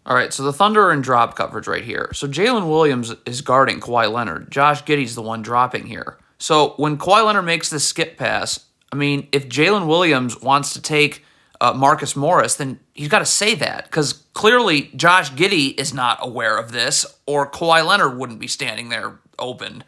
All right, so the Thunder are in drop coverage right here. So Jalen Williams is guarding Kawhi Leonard. Josh Giddey's the one dropping here. So when Kawhi Leonard makes this skip pass, I mean, if Jalen Williams wants to take Marcus Morris, then he's got to say that, because clearly Josh Giddey is not aware of this, or Kawhi Leonard wouldn't be standing there open.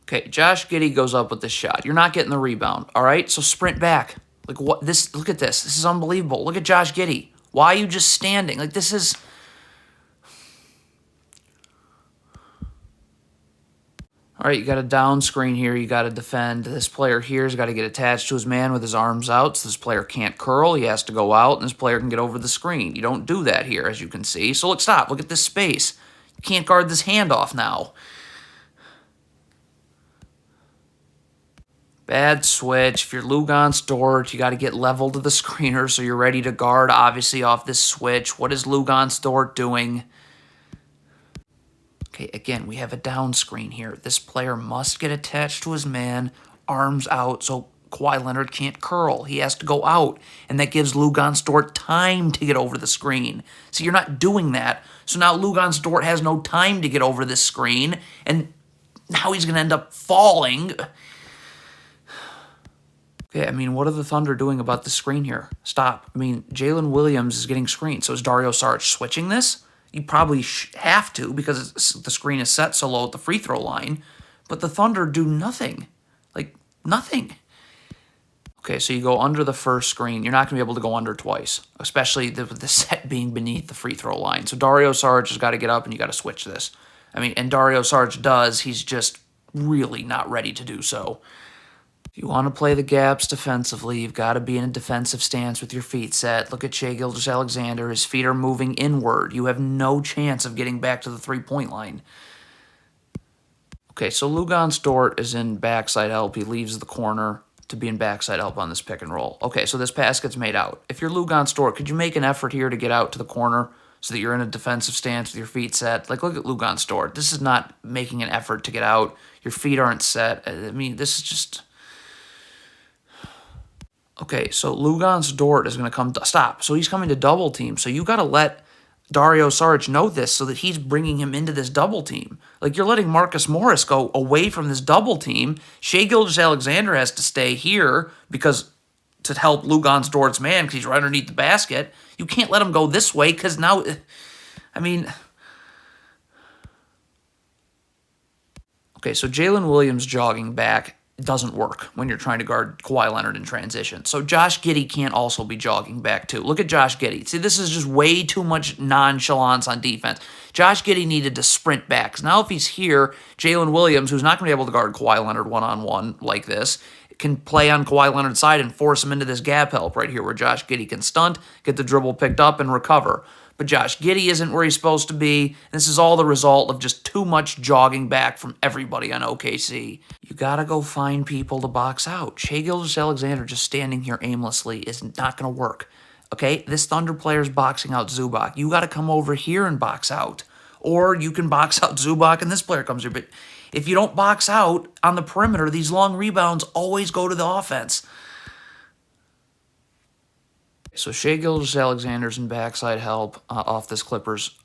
Okay, Josh Giddey goes up with this shot. You're not getting the rebound, all right? So sprint back. Like, what? Look at this. This is unbelievable. Look at Josh Giddey. Why are you just standing? Like, this is... All right, you got a down screen here. You got to defend. This player here has got to get attached to his man with his arms out, so this player can't curl. He has to go out, and this player can get over the screen. You don't do that here, as you can see. So, look, stop. Look at this space. You can't guard this handoff now. Bad switch. If you're Luguentz Dort, you got to get level to the screener so you're ready to guard, obviously, off this switch. What is Luguentz Dort doing? Okay, again, we have a down screen here. This player must get attached to his man, arms out, so Kawhi Leonard can't curl. He has to go out, and that gives Luguentz Dort time to get over the screen. So you're not doing that. So now Luguentz Dort has no time to get over this screen, and now he's going to end up falling. Okay, I mean, what are the Thunder doing about the screen here? Stop. I mean, Jalen Williams is getting screened. So is Dario Saric switching this? You probably have to, because the screen is set so low at the free throw line. But the Thunder do nothing. Like, nothing. Okay, so you go under the first screen. You're not going to be able to go under twice, especially with the set being beneath the free throw line. So Dario Saric has got to get up, and you got to switch this. I mean, and Dario Saric does. He's just really not ready to do so. If you want to play the gaps defensively, you've got to be in a defensive stance with your feet set. Look at Shai Gilgeous-Alexander. His feet are moving inward. You have no chance of getting back to the three-point line. Okay, so Luguentz Dort is in backside help. He leaves the corner to be in backside help on this pick and roll. Okay, so this pass gets made out. If you're Luguentz Dort, could you make an effort here to get out to the corner so that you're in a defensive stance with your feet set? Like, look at Luguentz Dort. This is not making an effort to get out. Your feet aren't set. I mean, this is just... Okay, so Luguentz Dort is going to come... Stop. So he's coming to double team. So you got to let Dario Saric know this so that he's bringing him into this double team. Like, you're letting Marcus Morris go away from this double team. Shai Gilgeous-Alexander has to stay here because to help Luguentz Dort's man because he's right underneath the basket. You can't let him go this way because now... I mean... Okay, so Jalen Williams jogging back doesn't work when you're trying to guard Kawhi Leonard in transition. So Josh Giddey can't also be jogging back too. Look at Josh Giddey. See, this is just way too much nonchalance on defense. Josh Giddey needed to sprint back. Because now if he's here, Jalen Williams, who's not going to be able to guard Kawhi Leonard one-on-one like this, can play on Kawhi Leonard's side and force him into this gap help right here where Josh Giddey can stunt, get the dribble picked up, and recover. But Josh Giddey isn't where he's supposed to be. This is all the result of just too much jogging back from everybody on OKC. You gotta go find people to box out. Shai Gilgeous-Alexander just standing here aimlessly is not gonna work. Okay, this Thunder player's boxing out Zubac. You gotta come over here and box out. Or you can box out Zubac and this player comes here. But if you don't box out on the perimeter, these long rebounds always go to the offense. So Shai Gilgeous-Alexander's in backside help off this Clippers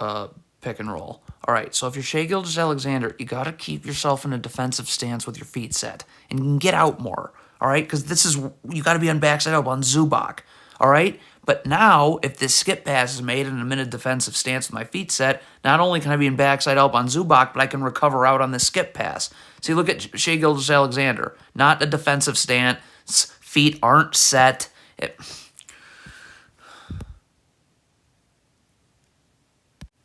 pick and roll. All right, so if you're Shai Gilgeous-Alexander, you got to keep yourself in a defensive stance with your feet set. And you can get out more, all right? Because this is, you got to be on backside help on Zubac, all right? But now, if this skip pass is made and I'm in a defensive stance with my feet set, not only can I be in backside help on Zubac, but I can recover out on this skip pass. See, look at Shai Gilgeous-Alexander. Not a defensive stance. Feet aren't set.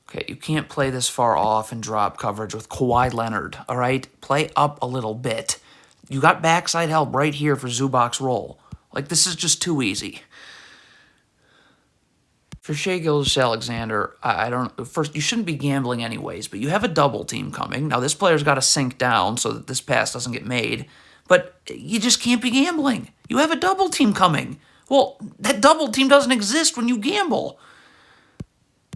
Okay, you can't play this far off and drop coverage with Kawhi Leonard, all right? Play up a little bit. You got backside help right here for Zubac's roll. Like, this is just too easy. For Shai Gilgeous-Alexander, I don't... First, you shouldn't be gambling anyways, but you have a double team coming. Now, this player's got to sink down so that this pass doesn't get made, but you just can't be gambling. You have a double team coming. Well, that double team doesn't exist when you gamble.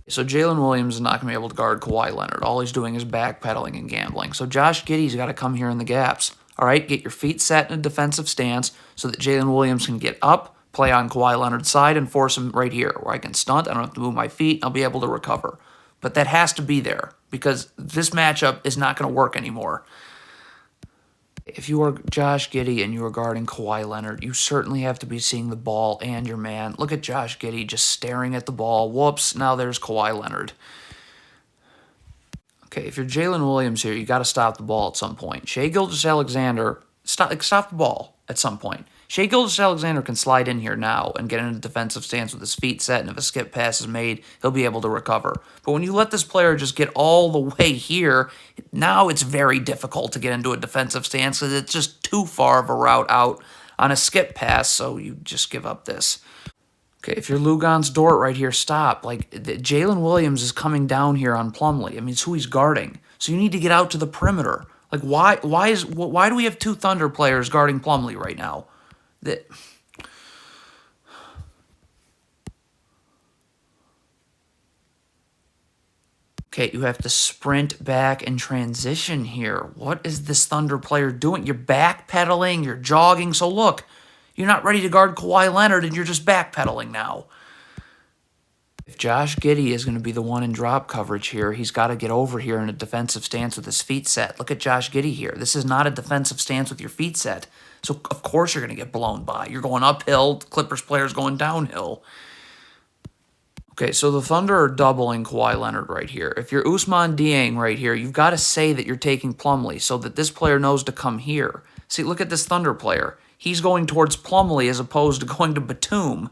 So Jalen Williams is not going to be able to guard Kawhi Leonard. All he's doing is backpedaling and gambling. So Josh Giddey's got to come here in the gaps. All right, get your feet set in a defensive stance so that Jalen Williams can get up, play on Kawhi Leonard's side and force him right here where I can stunt. I don't have to move my feet. I'll be able to recover. But that has to be there because this matchup is not going to work anymore. If you are Josh Giddey and you are guarding Kawhi Leonard, you certainly have to be seeing the ball and your man. Look at Josh Giddey just staring at the ball. Whoops, now there's Kawhi Leonard. Okay, if you're Jalen Williams here, you got to stop the ball at some point. Shai Gilgeous-Alexander, stop the ball at some point. Shai Gilgeous-Alexander can slide in here now and get in a defensive stance with his feet set, and if a skip pass is made, he'll be able to recover. But when you let this player just get all the way here, now it's very difficult to get into a defensive stance because it's just too far of a route out on a skip pass, so you just give up this. Okay, if you're Luguentz Dort right here, stop. Like, Jalen Williams is coming down here on Plumlee. I mean, it's who he's guarding. So you need to get out to the perimeter. Like, why do we have two Thunder players guarding Plumlee right now? Okay, you have to sprint back and transition here. What is this Thunder player doing? You're backpedaling, you're jogging. So look, you're not ready to guard Kawhi Leonard, and you're just backpedaling now. If Josh Giddey is going to be the one in drop coverage here, he's got to get over here in a defensive stance with his feet set. Look at Josh Giddey here. This is not a defensive stance with your feet set. So, of course, you're going to get blown by. You're going uphill. Clippers player's going downhill. Okay, so the Thunder are doubling Kawhi Leonard right here. If you're Ousmane Dieng right here, you've got to say that you're taking Plumlee so that this player knows to come here. See, look at this Thunder player. He's going towards Plumlee as opposed to going to Batum.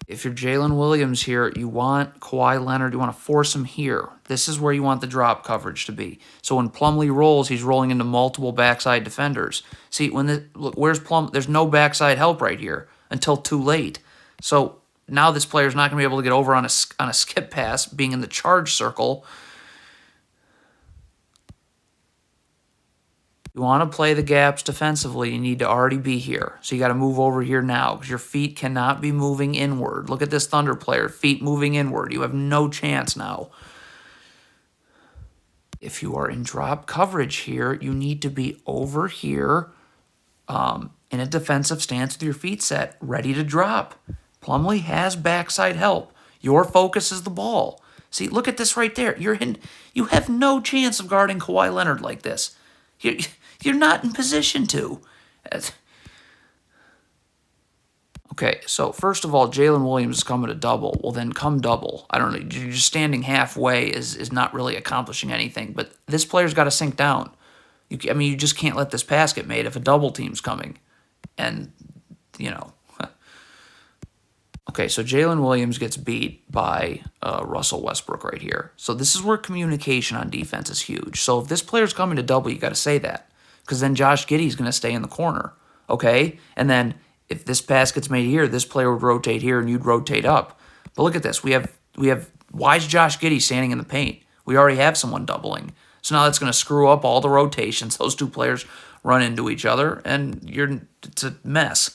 If you're Jalen Williams here, you want Kawhi Leonard, you want to force him here. This is where you want the drop coverage to be. So when Plumlee rolls, he's rolling into multiple backside defenders. See, look, where's Plum? There's no backside help right here until too late. So now this player's not going to be able to get over on a skip pass, being in the charge circle. You want to play the gaps defensively, you need to already be here. So you got to move over here now because your feet cannot be moving inward. Look at this Thunder player, feet moving inward. You have no chance now. If you are in drop coverage here, you need to be over here in a defensive stance with your feet set, ready to drop. Plumlee has backside help. Your focus is the ball. See, look at this right there. You have no chance of guarding Kawhi Leonard like this. You're not in position to. Okay, so first of all, Jalen Williams is coming to double. Well, then come double. I don't know. You're just standing halfway is not really accomplishing anything. But this player's got to sink down. You just can't let this pass get made if a double team's coming. And, Okay, so Jalen Williams gets beat by Russell Westbrook right here. So this is where communication on defense is huge. So if this player's coming to double, you got to say that. Because then Josh Giddey's going to stay in the corner. Okay? And then if this pass gets made here, this player would rotate here and you'd rotate up. But look at this. We have why is Josh Giddey standing in the paint? We already have someone doubling. So now that's going to screw up all the rotations. Those two players run into each other, and it's a mess.